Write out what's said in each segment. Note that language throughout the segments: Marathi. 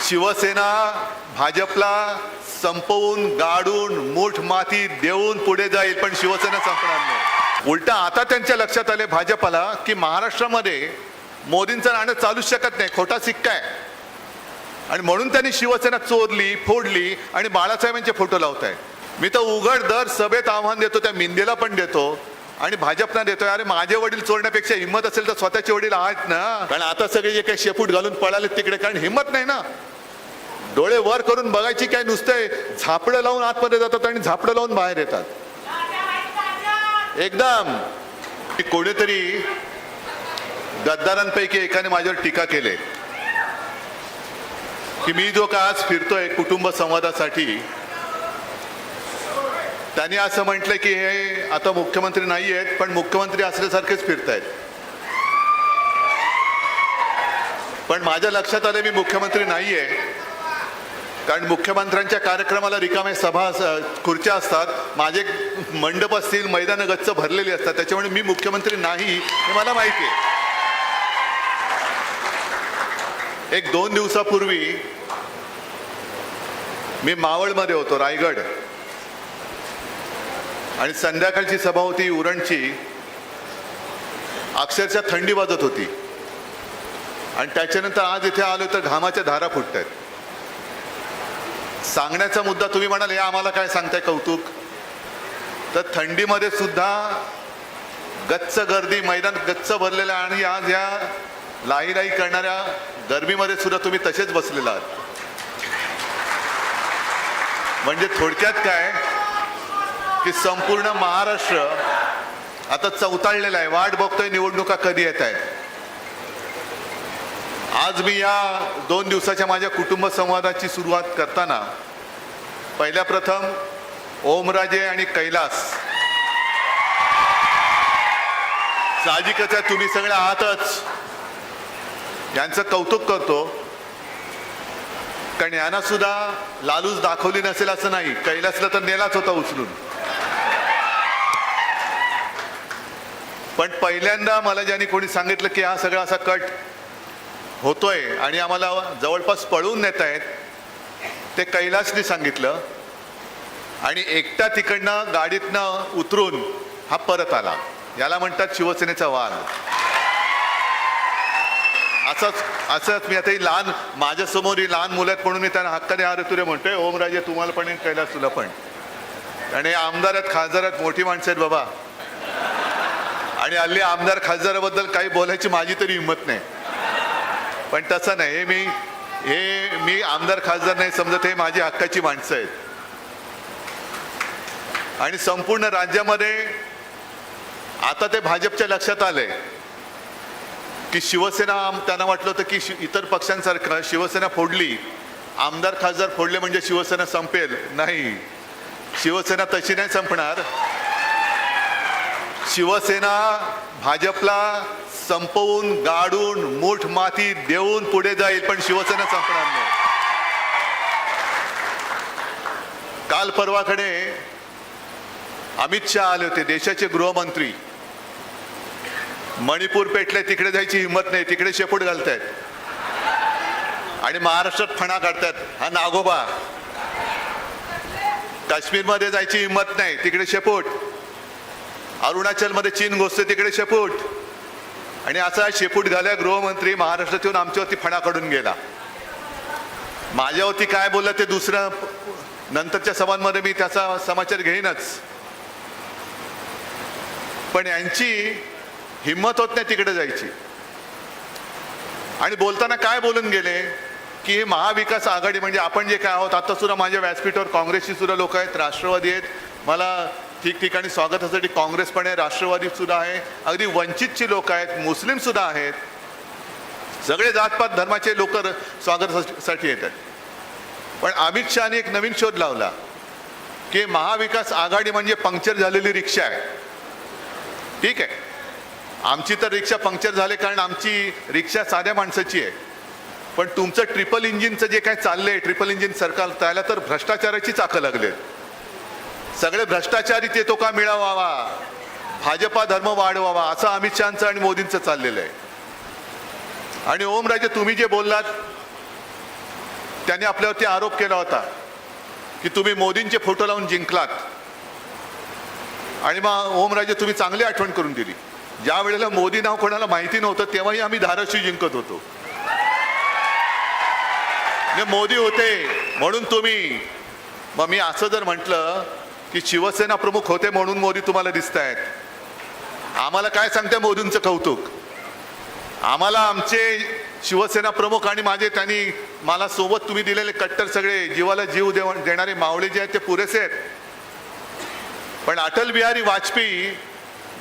शिवसेना भाजपला संपवून गाडून मूठ माती देऊन पुढे जाईल, पण शिवसेना संपणार नाही. उलटा आता त्यांच्या लक्षात आले भाजपला की महाराष्ट्रामध्ये मोदींचं राहणं चालूच शकत नाही, खोटा सिक्का आहे. आणि म्हणून त्यांनी शिवसेना चोरली, फोडली आणि बाळासाहेबांचे फोटो लावत आहे. मी तर उघड दर सभेत आव्हान देतो, त्या मिंदेला पण देतो आणि भाजपना देतोय, अरे माझे वडील चोरण्यापेक्षा हिंमत असेल तर स्वतःचे वडील आहेत ना. कारण आता सगळे जे काही शेपूट घालून पळाले तिकडे, कारण हिंमत नाही ना. डोळे वर करून बघायची काय, नुसते झापडं लावून आतमध्ये जातात आणि झापडं लावून बाहेर येतात. एकदम कोणीतरी गद्दारांपैकी एकाने माझ्यावर टीका केली की मी जो का आज फिरतोय कुटुंब संवादासाठी, त्यांनी असं म्हटलं की हे आता मुख्यमंत्री नाही आहेत पण मुख्यमंत्री असल्यासारखेच फिरतायत. पण माझ्या लक्षात आलं मी मुख्यमंत्री नाहीये, कारण मुख्यमंत्र्यांच्या कार्यक्रमाला रिकामे सभा खुर्च्या असतात, माझे मंडप असतील, मैदान गच्च भरलेली असतात, त्याच्यामुळे मी मुख्यमंत्री नाही हे मला माहिती आहे. 1-2 दिवसापूर्वी मी मावळमध्ये होतो, रायगड, आणि संध्याकाळची सभा होती उरणची. अक्षरशः थंडी वाजत होती आणि त्याच्यानंतर आज इथे आलो तर घामाच्या धारा फुटत आहेत. सांगण्याचा मुद्दा, तुम्ही म्हणाल हे आम्हाला काय सांगताय कौतुक, तर थंडीमध्ये सुद्धा गच्च गर्दी, मैदान गच्च भरलेलं आहे आणि आज या लाई करणाऱ्या गरमीमध्ये सुद्धा तुम्ही तसेच बसलेला आहात. म्हणजे थोडक्यात काय की संपूर्ण महाराष्ट्र आता चवताळलेला आहे, वाट बघतोय निवडणुका कधी येत आहेत. आज मी या 2 दिवसाच्या माझ्या कुटुंब संवादाची सुरुवात करताना पहिल्या प्रथम ओमराजे आणि कैलास, साहजिकच आहे तुम्ही सगळे आहातच, यांचं कौतुक करतो. कारण यांना सुद्धा लालूच दाखवली नसेल असं नाही, कैलासला तर नेलाच होता उचलून. पण पहिल्यांदा मला ज्यांनी कोणी सांगितलं की हा सगळा असा कट होतोय आणि आम्हाला जवळपास पळवून नेत आहेत, ते कैलासने सांगितलं. आणि एकटा तिकडनं गाडीतनं उतरून हा परत आला. याला म्हणतात शिवसेनेचा वाल. असंच मी आता ही लहान, माझ्यासमोर ही लहान मुलं आहेत म्हणून मी त्यांना हक्काने हार तुरे म्हणतोय, ओमराजे तुम्हाला पण, कैलास तुला पण. आणि आमदार आहेत, खासदार आहेत, मोठी माणसं आहेत बाबा. आणि हल्ली आमदार खासदाराबद्दल काही बोलायची माझी तरी हिंमत नाही, पण तसं नाही. मी आमदार खासदार नाही समजत, हे माझी हक्काची माणसं आहेत. आणि संपूर्ण राज्यामध्ये आता ते भाजपच्या लक्षात आले की शिवसेना, त्यांना वाटलं होतं की इतर पक्षांसारखं शिवसेना फोडली, आमदार खासदार फोडले म्हणजे शिवसेना संपेल. नाही, शिवसेना तशी नाही संपणार. शिवसेना भाजपला संपवून गाडून मूठ माती देऊन पुढे जाईल, पण शिवसेना संपणार नाही. काल परवाकडे अमित शहा आले होते, देशाचे गृहमंत्री. मणिपूर पेटले, तिकडे जायची हिंमत नाही, तिकडे शेपूट घालतायत आणि महाराष्ट्रात फणा काढतात, हा नागोबा. काश्मीरमध्ये जायची हिंमत नाही, तिकडे शेपूट. अरुणाचलमध्ये चीन घुसते, तिकडे शेपूट. आणि असा शेपूट घाल्या गृहमंत्री महाराष्ट्रात येऊन आमच्यावरती फणा काढून गेला. माझ्यावरती काय बोलला ते दुसरं नंतरच्या सभांमध्ये मी त्याचा समाचार घेईनच. पण यांची हिंमत होत नाही तिकडे जायची. आणि बोलताना काय बोलून गेले की हे महाविकास आघाडी, म्हणजे आपण जे काय आहोत. आता सुद्धा माझ्या व्यासपीठावर काँग्रेसची सुद्धा लोक आहेत, राष्ट्रवादी आहेत, मला ठिकठिकाणी स्वागतासाठी काँग्रेस पण आहे, राष्ट्रवादी सुद्धा आहे, अगदी वंचितची लोक आहेत, मुस्लिम सुद्धा आहेत, सगळे जातपात धर्माचे लोक स्वागतासाठी येतात. पण अमित शहाने एक नवीन शोध लावला की महाविकास आघाडी म्हणजे पंक्चर झालेली रिक्षा आहे. ठीक आहे, आमची तर रिक्षा पंक्चर झाले कारण आमची रिक्षा साध्या माणसाची आहे. पण तुमचं ट्रिपल इंजिनचं जे काय चाललंय, ट्रिपल इंजिन सरकार, त्याला तर भ्रष्टाचाराची चाकं लागलेत. सगळे भ्रष्टाचारी ते तो का मिळवावा, भाजपा धर्म वाढवावा, असं अमित शहांचं आणि मोदींचं चाललेलं आहे. आणि ओमराजे, तुम्ही जे बोललात त्यांनी आपल्यावरती आरोप केला होता की तुम्ही मोदींचे फोटो लावून जिंकलात. आणि मग ओमराजे तुम्ही चांगली आठवण करून दिली, ज्या वेळेला मोदी नाव कोणाला माहिती नव्हतं तेव्हाही आम्ही धाराशिव जिंकत होतो. मोदी होते म्हणून तुम्ही. मग मी असं जर म्हटलं की शिवसेना प्रमुख होते म्हणून मोदी तुम्हाला दिसत आहेत, आम्हाला काय सांगते मोदींचं कौतुक? आम्हाला आमचे शिवसेना प्रमुख आणि माझे त्यांनी मला सोबत तुम्ही दिलेले कट्टर सगळे जीवाला जीव देणारे मावळे जे आहेत ते पुरेसे आहेत. पण अटल बिहारी वाजपेयी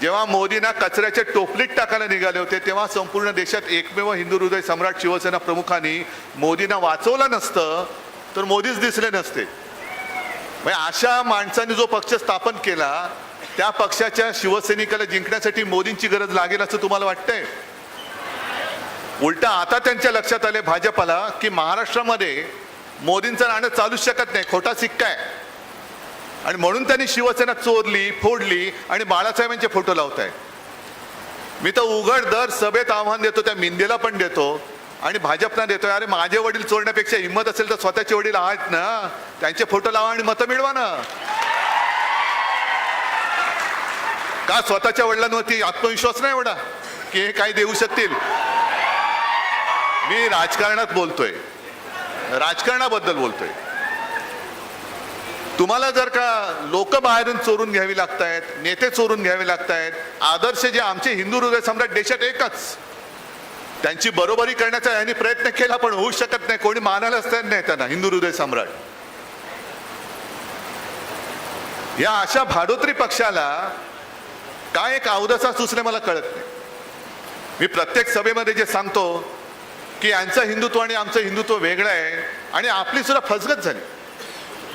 जेव्हा मोदींना कचऱ्याच्या टोपलीत टाकायला निघाले होते तेव्हा संपूर्ण देशात एकमेव हिंदू हृदय सम्राट शिवसेना प्रमुखांनी मोदींना वाचवलं नसतं तर मोदीच दिसले नसते. म्हणजे अशा माणसांनी जो पक्ष स्थापन केला त्या पक्षाच्या शिवसैनिकाला जिंकण्यासाठी मोदींची गरज लागेल असं तुम्हाला वाटतंय? उलटा आता त्यांच्या लक्षात आले भाजपाला की महाराष्ट्रामध्ये मोदींचं राहणं चालूच शकत नाही, खोटा सिक्का आहे. आणि म्हणून त्यांनी शिवसेना चोरली, फोडली आणि बाळासाहेबांचे फोटो लावत आहे. मी तर उघड दर सभेत आव्हान देतो, त्या मिंदेला पण देतो आणि भाजपना देतोय, अरे माझे वडील चोरण्यापेक्षा हिंमत असेल तर स्वतःचे वडील आहेत ना, त्यांचे फोटो लावा आणि मतं मिळवा ना. का स्वतःच्या वडिलांवरती आत्मविश्वास नाही एवढा की हे काय देऊ शकतील? मी राजकारणात बोलतोय, राजकारणाबद्दल बोलतोय. तुम्हाला जर का लोक बाहेरून चोरून घ्यावी लागतायत, नेते चोरून घ्यावे लागतायत, आदर्श जे आमचे हिंदू हृदय सम्राट देशात एकच, त्यांची बरोबरी करण्याचा यांनी प्रयत्न केला पण होऊ शकत नाही, कोणी मानायलाच तयार नाही त्यांना हिंदू हृदय सम्राट. या अशा भाडोत्री पक्षाला काय एक अवदसा सुचले मला कळत नाही. मी प्रत्येक सभेमध्ये जे सांगतो की यांचं हिंदुत्व आणि आमचं हिंदुत्व वेगळं आहे आणि आपली सुद्धा फसगत झाली.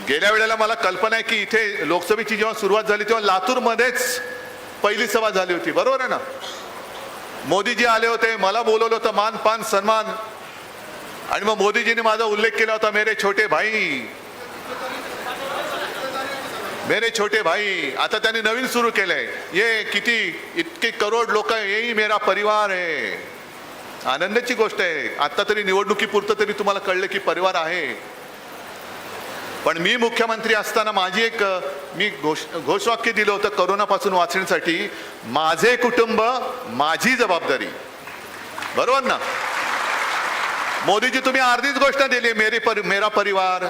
गेल्या वेळेला मला कल्पना आहे की इथे लोकसभेची जेव्हा सुरुवात झाली तेव्हा लातूरमध्येच पहिली सभा झाली होती, बरोबर आहे ना? मोदीजी आले होते, मला बोलवलं होतं, मान पान सन्मान. आणि मग मोदीजीने माझा उल्लेख केला होता, मेरे छोटे भाई, मेरे छोटे भाई. आता त्यांनी नवीन सुरू केलंय, ये किती इतके करोड लोक, येही मेरा परिवार आहे. आनंदाची गोष्ट आहे. आता तरी निवडणुकीपुरतं तरी तुम्हाला कळलं की परिवार आहे. पण मी मुख्यमंत्री असताना माझी एक घोषवाक्य दिलं होतं करोनापासून वाचण्यासाठी, माझे कुटुंब माझी जबाबदारी. बरोबर ना? मोदीजी तुम्ही अर्धीच गोष्ट दिली, मेरा परिवार.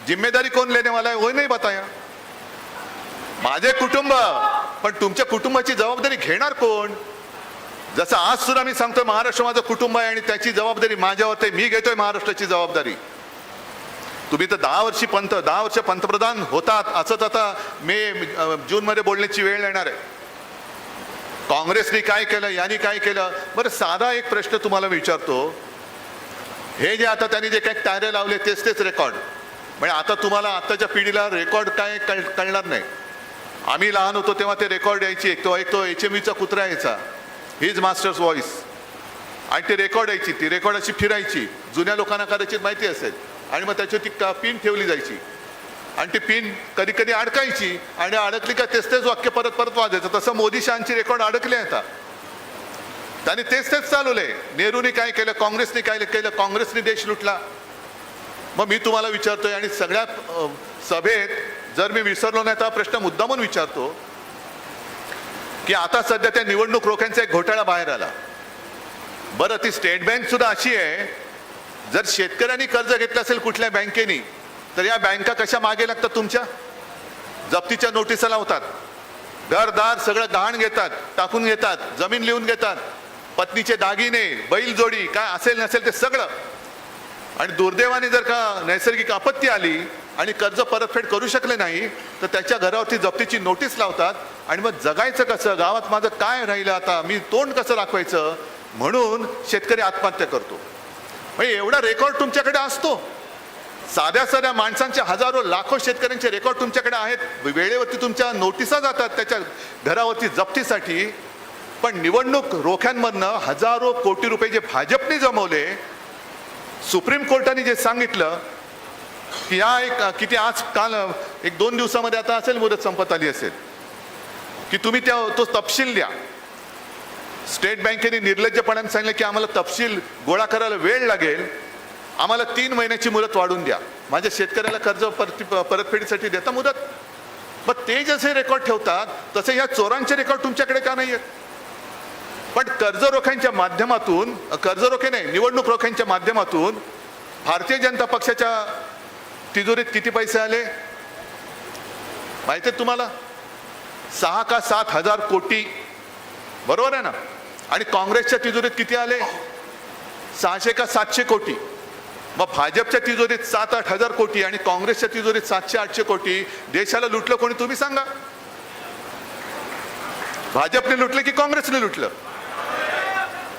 जिम्मेदारी कौन लेने वाला है वो नहीं बताया. माझे कुटुंब, पण तुमच्या कुटुंबाची जबाबदारी घेणार कोण? जसं आज सुद्धा मी सांगतोय महाराष्ट्र माझं कुटुंब आहे आणि त्याची जबाबदारी माझ्यावर आहे, मी घेतोय महाराष्ट्राची जबाबदारी. तुम्ही तर 10 वर्ष पंतप्रधान होतात, असंच आता जून मध्ये बोलण्याची वेळ येणार आहे. काँग्रेसने काय केलं, यांनी काय केलं? बरं, साधा एक प्रश्न तुम्हाला विचारतो. हे जे आता त्यांनी जे काही टायर लावले तेच रेकॉर्ड, म्हणजे आता तुम्हाला आताच्या पिढीला रेकॉर्ड काय कळणार नाही. आम्ही लहान होतो तेव्हा ते रेकॉर्ड यायची, एक तो HMVचा कुत्रा यायचा, हिज मास्टर्स व्हॉइस, आणि ते रेकॉर्ड यायची, ती रेकॉर्ड अशी फिरायची, जुन्या लोकांना कदाचित माहिती असेल. आणि मग त्याच्यावर ती पिन ठेवली जायची आणि ती पिन कधी कधी अडकायची आणि अडकली का तेच वाक्य परत परत वाजायचं. तसं मोदी शहांची रेकॉर्ड अडकले आता, त्यांनी तेच चालवले. नेहरूने काय केलं, काँग्रेसने काय केलं? काँग्रेसने देश लुटला. मग मी तुम्हाला विचारतोय आणि सगळ्या सभेत जर मी विसरलो नाही तर प्रश्न मुद्दामून विचारतो की आता सध्या त्या निवडणूक रोख्यांचा एक घोटाळा बाहेर आला. बरं, ती स्टेट बँक सुद्धा अशी आहे, जर शेतकऱ्यांनी कर्ज घेतलं असेल कुठल्या बँकेनी तर या बँका कशा मागे लागतात? तुमच्या जप्तीच्या नोटिसा लावतात, घरदार सगळं गहाण घेतात, टाकून घेतात, जमीन लिहून घेतात, पत्नीचे दागिने, बैलजोडी काय असेल नसेल ते सगळं. आणि दुर्दैवाने जर का नैसर्गिक आपत्ती आली आणि कर्ज परतफेड करू शकले नाही तर त्याच्या घरावरती जप्तीची नोटीस लावतात. आणि मग जगायचं कसं? गावात माझं काय राहिलं आता? मी तोंड कसं दाखवायचं? म्हणून शेतकरी आत्महत्या करतो. म्हणजे एवढा रेकॉर्ड तुमच्याकडे असतो. साध्या माणसांचे हजारो लाखो शेतकऱ्यांचे रेकॉर्ड तुमच्याकडे आहेत. वेळेवरती तुमच्या नोटिसा जातात त्याच्या घरावरती जप्तीसाठी. पण निवडणूक रोख्यांमधनं हजारो कोटी रुपये जे भाजपने जमवले, सुप्रीम कोर्टाने जे सांगितलं की किती आज काल 1-2 दिवसामध्ये आता असेल, मुदत संपत आली असेल, की तुम्ही तो तपशील द्या. स्टेट बँकेने निर्लज्जपणाने सांगितलं की आम्हाला तपशील गोळा करायला वेळ लागेल. आम्हाला 3 महिन्याची मुदत वाढून द्या, माझ्या शेतकऱ्याला कर्ज परतफेडीसाठी देता मुदत. मग ते जसे रेकॉर्ड ठेवतात तसे या चोरांचे रेकॉर्ड तुमच्याकडे का नाही आहेत? पण कर्ज रोख्यांच्या माध्यमातून, कर्ज रोखे नाही, निवडणूक रोख्यांच्या माध्यमातून भारतीय जनता पक्षाच्या तिजोरीत किती पैसे आले माहिती आहे तुम्हाला? 6 का 7 हजार कोटी, बरोबर आहे ना? आणि काँग्रेसच्या तिजोरीत किती आले? 600 का 700 कोटी. मग भाजपच्या तिजोरीत 7-8 हजार कोटी आणि काँग्रेसच्या तिजोरीत 700-800 कोटी. देशाला लुटलं कोणी तुम्ही सांगा? भाजपने लुटलं की काँग्रेसने लुटलं?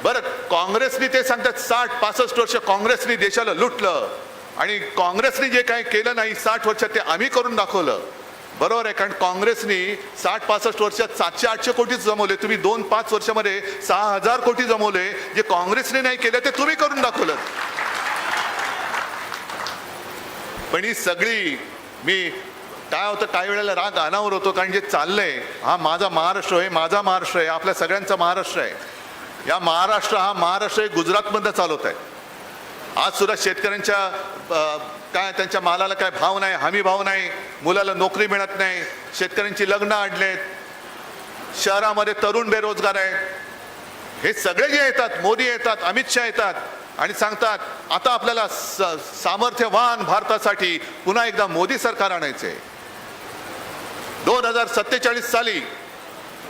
बरं, काँग्रेसने ते सांगतात 60-65 वर्ष काँग्रेसने देशाला लुटलं आणि काँग्रेसने जे काही केलं नाही 60 वर्षात ते आम्ही करून दाखवलं. बरोबर आहे, कारण काँग्रेसने 60-65 वर्षात 700-800 कोटीच जमवले. तुम्ही 2-5 वर्षामध्ये 6000 कोटी जमवले. जे काँग्रेसने नाही केलं ते तुम्ही करून दाखवलं. पण ही सगळी, मी काय होतं काही वेळेला राग अनावर होतो, कारण जे चाललंय, हा माझा महाराष्ट्र आहे, माझा महाराष्ट्र आहे, आपल्या सगळ्यांचा महाराष्ट्र आहे. या महाराष्ट्र, हा महाराष्ट्र गुजरातमधनं चालवत आहे. आज सुद्धा शेतकऱ्यांच्या काय त्यांच्या मालाला काय भाव नाही, हमी भाव नाही, मुलाला नोकरी मिळत नाही, शेतकऱ्यांची लग्न अडलेत, शहरामध्ये तरुण बेरोजगार आहेत. हे सगळे जे येतात, मोदी येतात, अमित शहा येतात आणि सांगतात आता आपल्याला सामर्थ्यवान भारतासाठी पुन्हा एकदा मोदी सरकार आणायचे. 2047 साली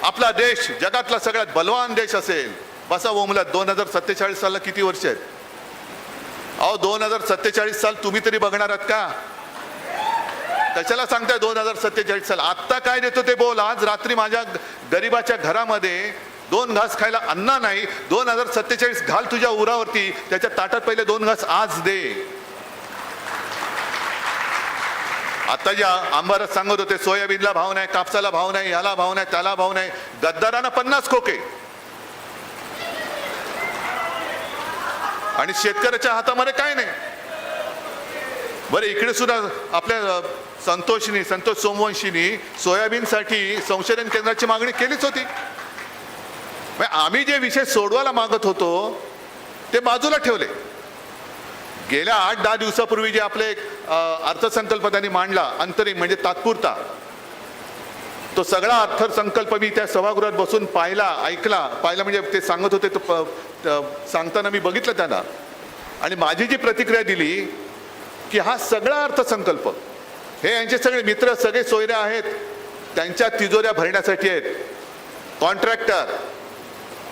आपला देश जगातला सगळ्यात बलवान देश असेल. बसा ओमलात, 2047 सालला किती वर्ष आहेत? अहो 2047 साल तुम्ही तरी बघणार आहात का? कशाला सांगताय 2047 साल? आत्ता काय देतो ते बोल. आज रात्री माझ्या गरीबाच्या घरामध्ये 2 घास खायला अन्न नाही. 2047 घाल तुझ्या उरावरती, त्याच्या ताटात पहिले 2 घास आज दे. आता ज्या आंबारस सांगत होते सोयाबीनला भाव नाही, कापसाला भाव नाही, याला भाव नाही, त्याला भाव नाही. गद्दारांना 50 खोके आणि शेतकऱ्याच्या हातामध्ये काय नाही. बरं, इकडे सुद्धा आपल्या संतोष सोमवंशीनी सोयाबीनसाठी संशोधन केंद्राची मागणी केलीच होती. आम्ही जे विषय सोडवायला मागत होतो ते बाजूला ठेवले. गेल्या 8-10 दिवसापूर्वी जे आपले अर्थसंकल्प त्यांनी मांडला, अंतरिम म्हणजे तात्पुरता, तो सगळा अर्थसंकल्प मी त्या सभागृहात बसून ऐकला म्हणजे ते सांगत होते, तो सांगताना मी बघितलं त्यांना. आणि माझी जी प्रतिक्रिया दिली की हा सगळा अर्थसंकल्प, हे यांचे सगळे मित्र, सगळे सोयरे आहेत, त्यांच्या तिजोऱ्या भरण्यासाठी आहेत. कॉन्ट्रॅक्टर,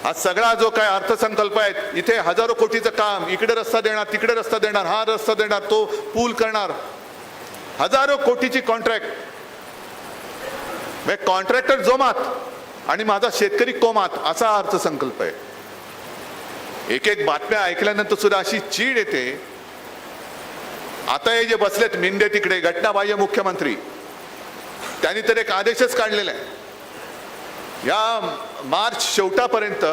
हा सगळा जो काय अर्थसंकल्प आहे, इथे हजारो कोटीचं काम, इकडे रस्ता देणार, तिकडे रस्ता देणार, हा रस्ता देणार, तो पूल करणार, हजारो कोटीची कॉन्ट्रॅक्ट. कॉन्ट्रॅक्टर जोमात आणि माझा शेतकरी कोमात, असा अर्थसंकल्प आहे. एक बातम्या ऐकल्यानंतर सुद्धा अशी चीड येते. आता हे जे बसलेत मिंदे तिकडे, घटनाबाह्य मुख्यमंत्री, त्यांनी तर एक आदेशच काढलेला आहे. या मार्च शेवटापर्यंत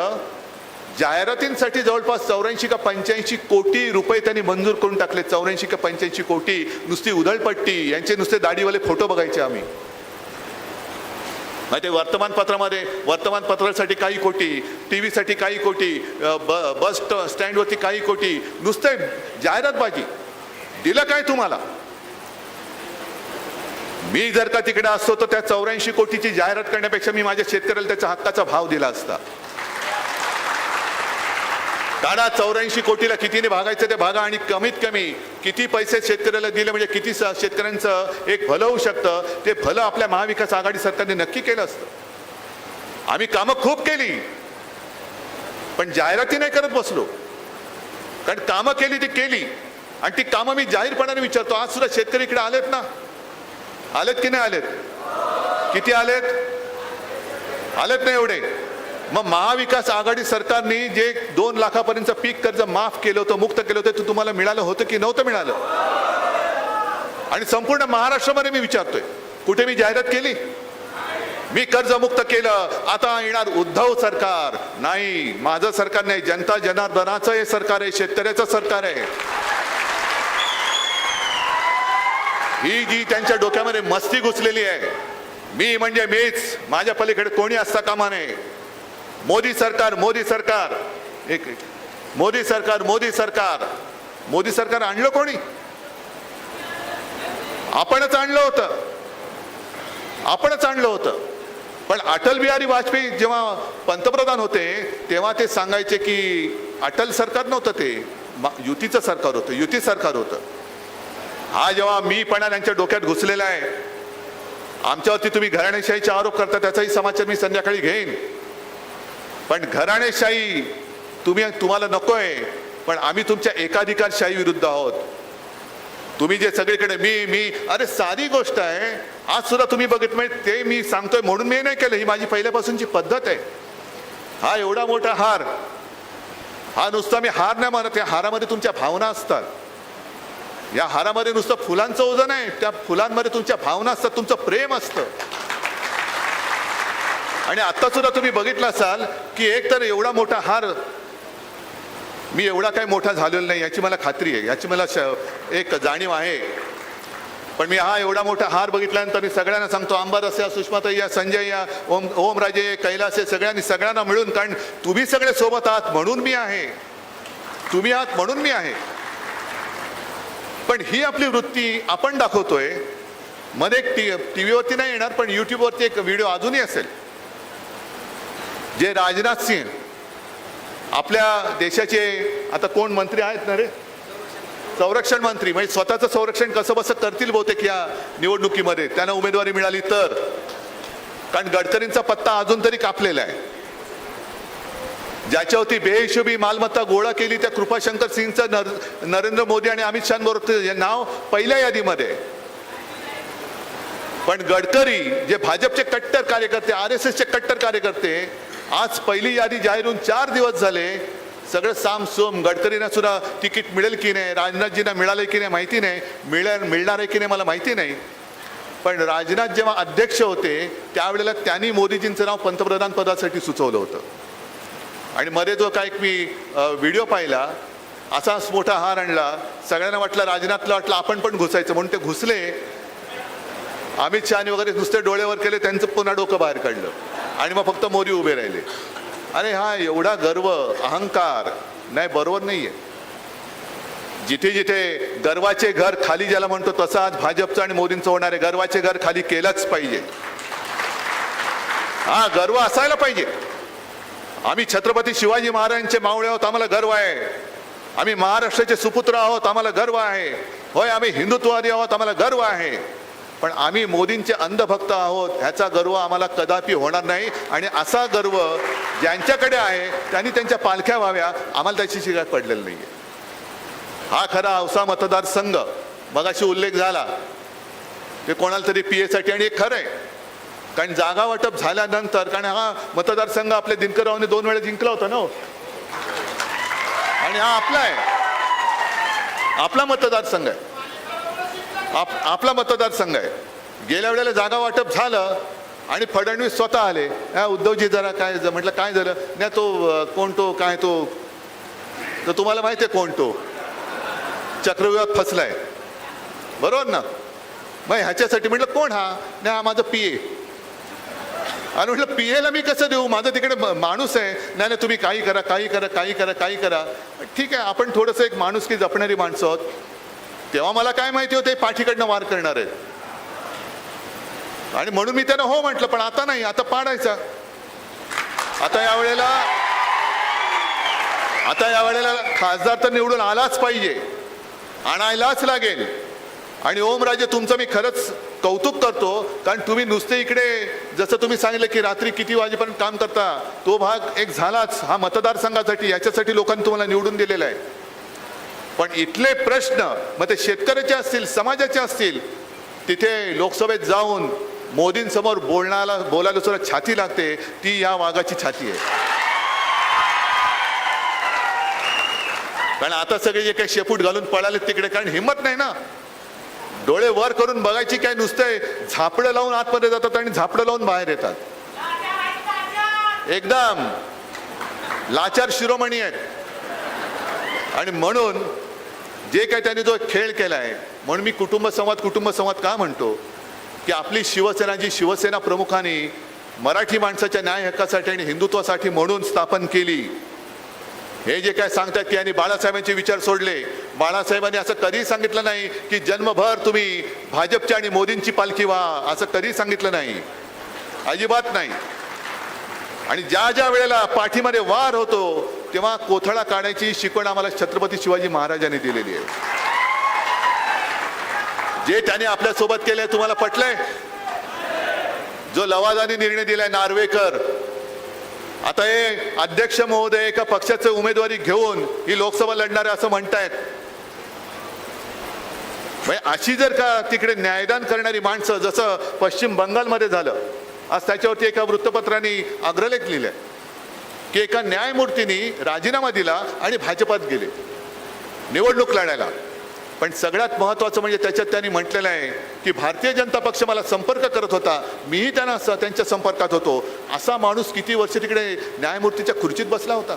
जाहिरातींसाठी जवळपास 84 का 85 कोटी रुपये त्यांनी मंजूर करून टाकले. 84 का 85 कोटी. नुसती उधळपट्टी, यांचे नुसते दाढीवाले फोटो बघायचे आम्ही. ते वर्तमानपत्रासाठी काही कोटी, टीव्हीसाठी काही कोटी, बस स्टँडवरती काही कोटी, नुसते जाहिरातबाजी. दिलं काय तुम्हाला? मी जर का तिकडे असतो तर त्या 84 कोटीची जाहिरात करण्यापेक्षा मी माझ्या शेतकऱ्याला त्याच्या हक्काचा भाव दिला असता. काढा 84 कोटीला कितीने भागायचं ते भागा आणि कमीत कमी किती पैसे शेतकऱ्याला दिले म्हणजे किती शेतकऱ्यांचं एक भलं होऊ शकतं, ते भलं आपल्या महाविकास आघाडी सरकारने नक्की केलं असतं. आम्ही कामं खूप केली, पण जाहिराती नाही करत बसलो. कारण कामं केली ती केली आणि ती कामं मी जाहीरपणाने विचारतो. आज सुद्धा शेतकरी इकडे आलेत ना? आलेत की नाही आलेत? किती आलेत? आलेत नाही एवढे? मग महाविकास आघाडी सरकारने जे 2 लाखापर्यंत पीक कर्ज माफ केलं होतं, मुक्त केलं होतं, ते तुम्हाला मिळालं होतं की नव्हतं मिळालं? आणि संपूर्ण महाराष्ट्रामध्ये मी विचारतोय, कुठे मी जाहिरात केली? मी कर्जमुक्त केलं. आता येणार उद्धव सरकार. नाही, माझं सरकार नाही, जनता जनार्दनाचं हे सरकार आहे, शेतकऱ्याचं सरकार आहे. ही जी त्यांच्या डोक्यामध्ये मस्ती घुसलेली आहे, मी म्हणजे मीच, माझ्या पलीकडे कोणी असता कामा नये. मोदी सरकार, मोदी सरकार, मोदी सरकार, मोदी सरकार. मोदी सरकार आणलं कोणी? आपणच आणलं होतं. पण अटल बिहारी वाजपेयी जेव्हा पंतप्रधान होते तेव्हा ते सांगायचे की अटल सरकार नव्हतं, ते युतीचं सरकार होतं, युती सरकार होतं. हा जेव्हा मीपणा त्यांच्या डोक्यात घुसलेला आहे, आमच्यावरती तुम्ही घराणेशाहीचे आरोप करता त्याचाही समाचार मी संध्याकाळी घेईन. पण घराणेशाही तुम्हाला नकोय, पण आम्ही तुमच्या एकाधिकारशाही विरुद्ध आहोत. तुम्ही जे सगळीकडे मी अरे साधी गोष्ट आहे. आज सुद्धा तुम्ही बघितलं ते मी सांगतोय म्हणून मी नाही केलं, ही माझी पहिल्यापासूनची पद्धत आहे. हा एवढा मोठा हार, हा नुसता मी हार नाही म्हणत, या हारामध्ये तुमच्या भावना असतात. या हारामध्ये नुसतं फुलांचं ओझं नाही, त्या फुलांमध्ये तुमच्या भावना असतात, तुमचं प्रेम असतं. आणि आता सुद्धा तुम्ही बघितलं असाल की एक तर एवढा मोठा हार, मी एवढा काही मोठा झालेला नाही याची मला खात्री आहे, याची मला एक जाणीव आहे. पण मी हा एवढा मोठा हार बघितल्यानंतर मी सगळ्यांना सांगतो, अंबादास या, सुषमाताई या, संजय या, ओमराजे, कैलास या, सगळ्यांना मिळून, कारण तुम्ही सगळे सोबत आहात म्हणून मी आहे, तुम्ही आहात म्हणून मी आहे. पण ही आपली वृत्ती आपण दाखवतोय. मध्ये एक टीव्हीवरती नाही येणार पण युट्यूबवरती एक व्हिडिओ अजूनही असेल, जे राजनाथ सिंह आपल्या देशाचे आता कोण मंत्री आहेत ना रे, संरक्षण मंत्री, म्हणजे स्वतःचं संरक्षण कसं बसं करतील बहुतेक या निवडणुकीमध्ये त्यांना उमेदवारी मिळाली तर. कारण गडकरींचा पत्ता अजून तरी कापलेला आहे. ज्याच्यावरती बेहिशोबी मालमत्ता गोळा केली त्या कृपाशंकर सिंगचं नरेंद्र मोदी आणि अमित शहाबरोबर नाव पहिल्या यादीमध्ये. पण गडकरी जे भाजपचे कट्टर कार्यकर्ते, RSSचे कट्टर कार्यकर्ते, आज पहिली यादी जाहीर होऊन 4 दिवस झाले. सगळं सामसूम. गडकरींना सुद्धा तिकीट मिळेल की नाही, राजनाथजींना मिळाले की नाही माहिती नाही, मिळणार आहे की नाही मला माहिती नाही. पण राजनाथ जेव्हा अध्यक्ष होते त्यावेळेला त्यांनी मोदीजींचं नाव पंतप्रधान पदासाठी सुचवलं होतं. आणि मध्ये जो काय मी व्हिडिओ पाहिला, असाच मोठा हार आणला, सगळ्यांना वाटलं, राजनाथला वाटलं आपण पण घुसायचं म्हणून ते घुसले. अमित शहानी वगैरे नुसते डोळेवर केले, त्यांचं पुन्हा डोकं बाहेर काढलं आणि मग फक्त मोदी उभे राहिले. अरे हा एवढा गर्व, अहंकार नाही, बरोबर नाहीये. जिथे जिथे गर्वाचे घर खाली ज्याला म्हणतो तसं आज भाजपचं आणि मोदींचं होणार आहे. गर्वाचे घर खाली केलंच पाहिजे. हा गर्व असायला पाहिजे. आम्ही छत्रपती शिवाजी महाराजांचे मावळे आहोत, आम्हाला गर्व आहे. आम्ही महाराष्ट्राचे सुपुत्र आहोत, आम्हाला गर्व आहे. होय, आम्ही हिंदुत्ववादी आहोत, आम्हाला गर्व आहे. पण आम्ही मोदींचे अंधभक्त आहोत ह्याचा गर्व आम्हाला कदापि होणार नाही. आणि असा गर्व ज्यांच्याकडे आहे त्यांनी त्यांच्या पालख्या व्हाव्या, आम्हाला त्याची शिकायत पडलेली नाहीये. हा खरा औसा मतदारसंघ मगाशी उल्लेख झाला ते कोणाला तरी PA साठी, आणि एक खरं आहे कारण जागा वाटप झाल्यानंतर, कारण हा मतदारसंघ आपल्या दिनकररावने 2 वेळा जिंकला होता ना, आणि हा आपला आहे, आपला मतदारसंघ आहे, आपला मतदारसंघ आहे. गेल्या वेळेला जागा वाटप झालं आणि फडणवीस स्वतः आले. उद्धवजी जरा काय म्हटलं, काय झालं नाही, तो कोण, तो काय, तो तर तुम्हाला माहिती आहे कोण, तो चक्रव्यूहात फसलाय, बरोबर ना. मग ह्याच्यासाठी म्हटलं कोण, हा नाही, हा माझा PA. आणि म्हटलं PA ला मी कसं देऊ, माझं तिकडे माणूस आहे. नाही तुम्ही काही करा, काही करा, काही करा, काही करा. ठीक आहे, आपण थोडंसं एक माणुसकी जपणारी माणसं आहोत. तेव्हा मला काय माहिती होते पाठीकडनं वार करणार आहेत, आणि म्हणून मी त्यांना हो म्हटलं. पण आता नाही, आता पाडायचा. आता यावेळेला खासदार तर निवडून आलाच पाहिजे, आणायलाच लागेल. आणि ओमराजे तुमचं मी खरंच कौतुक करतो, कारण तुम्ही नुसते इकडे जसं तुम्ही सांगितलं की रात्री किती वाजेपर्यंत काम करता, तो भाग एक झालाच. हा मतदारसंघासाठी, याच्यासाठी लोकांनी तुम्हाला निवडून दिलेला आहे. पण इथले प्रश्न, मग ते शेतकऱ्याचे असतील, समाजाचे असतील, तिथे लोकसभेत जाऊन मोदींसमोर बोलायला सुद्धा छाती लागते. ती या वाघाची छाती आहे. कारण आता सगळे जे काही शेपूट घालून पळाले तिकडे, कारण हिंमत नाही ना. डोळे वर करून बघायची काय, नुसते झापडं लावून आतमध्ये जातात आणि झापडं लावून बाहेर येतात. एकदम लाचार शिरोमणी आहेत. आणि म्हणून जे काही त्यांनी जो खेळ केलाय, म्हणून मी कुटुंब संवाद का म्हणतो, की आपली शिवसेना जी शिवसेना प्रमुखांनी मराठी माणसाच्या न्याय हक्कासाठी आणि हिंदुत्वासाठी म्हणून स्थापन केली, हे जे काय सांगतात की यांनी बाळासाहेबांचे विचार सोडले, बाळासाहेबांनी असं कधीही सांगितलं नाही की जन्मभर तुम्ही भाजपची आणि मोदींची पालखी व्हा, असं कधीही सांगितलं नाही, अजिबात नाही. आणि ज्या ज्या वेळेला पाठीमध्ये वार होतो तेव्हा कोथळा काढायची शिकवण आम्हाला छत्रपती शिवाजी महाराजांनी दिलेली आहे. जे त्याने आपल्या सोबत केलंय तुम्हाला पटलंय? जो लवादाने निर्णय दिलाय नार्वेकर, आता हे अध्यक्ष महोदय एका पक्षाचे उमेदवारी घेऊन ही लोकसभा लढणार असं म्हणतायत. अशी जर का तिकडे न्यायदान करणारी माणसं, जसं पश्चिम बंगालमध्ये झालं, आज त्याच्यावरती एका वृत्तपत्राने अग्रलेख लिहिलाय की एका न्यायमूर्तींनी राजीनामा दिला आणि भाजपात गेले निवडणूक लढायला. पण सगळ्यात महत्त्वाचं म्हणजे त्याच्यात त्यांनी म्हटलेलं आहे की भारतीय जनता पक्ष मला संपर्क करत होता, मीही त्यांच्या संपर्कात होतो. असा माणूस किती वर्ष तिकडे न्यायमूर्तीच्या खुर्चीत बसला होता?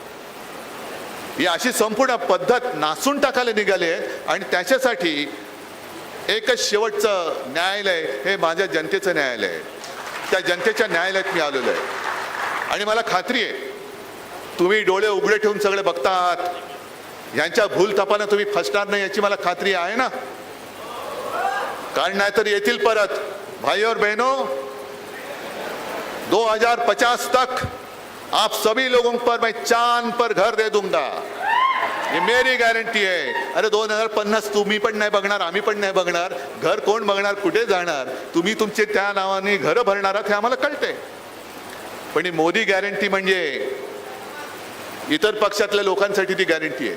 ही अशी संपूर्ण पद्धत नासून टाकायला निघाली आहे. आणि त्याच्यासाठी एकच शेवटचं न्यायालय हे माझ्या जनतेचं न्यायालय आहे. त्या जनतेच्या न्यायालयात मी आलेलो आहे. आणि मला खात्री आहे तुम्ही डोळे उघडे ठेवून सगळे बघता आहात. यांच्या भूल तपानं तुम्ही फसणार नाही याची मला खात्री आहे ना? कारण नाहीतर येतील परत. भाई और बहनों, 2050 तक आप सभी लोगों पर मैं चांद पर घर दे दूंगा, ये मेरी गॅरंटी आहे. अरे 2050 तुम्ही पण नाही बघणार, आम्ही पण नाही बघणार. घर कोण बघणार, कुठे जाणार? तुम्ही तुमचे त्या नावाने घरं भरणार आहात हे आम्हाला कळतंय. पण ही मोदी गॅरंटी म्हणजे इतर पक्षातल्या लोकांसाठी ती गॅरंटी आहे.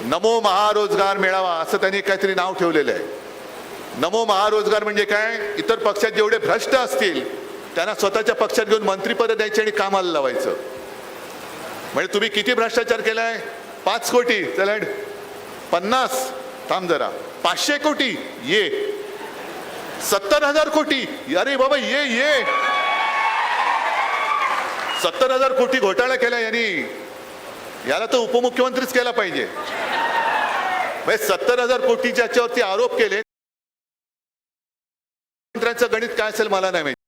नमो महारोजगार मेळावा असं त्यांनी काहीतरी नाव ठेवलेलं आहे. नमो महारोजगार म्हणजे काय? इतर पक्षात जेवढे भ्रष्ट असतील त्यांना स्वतःच्या पक्षात घेऊन मंत्रीपद द्यायची आणि कामाला लावायचं. म्हणजे तुम्ही किती भ्रष्टाचार केलाय? 5 कोटी, चला 50, थांब जरा, 500 कोटी, ये 70,000 कोटी, अरे बाबा ये 70,000 कोटी घोटाळा केला यांनी. याला तर उपमुख्यमंत्रीच केला पाहिजे. 70,000 कोटी ज्याच्यावरती आरोप केले, मंत्र्यांचं गणित काय असेल मला नाही माहिती.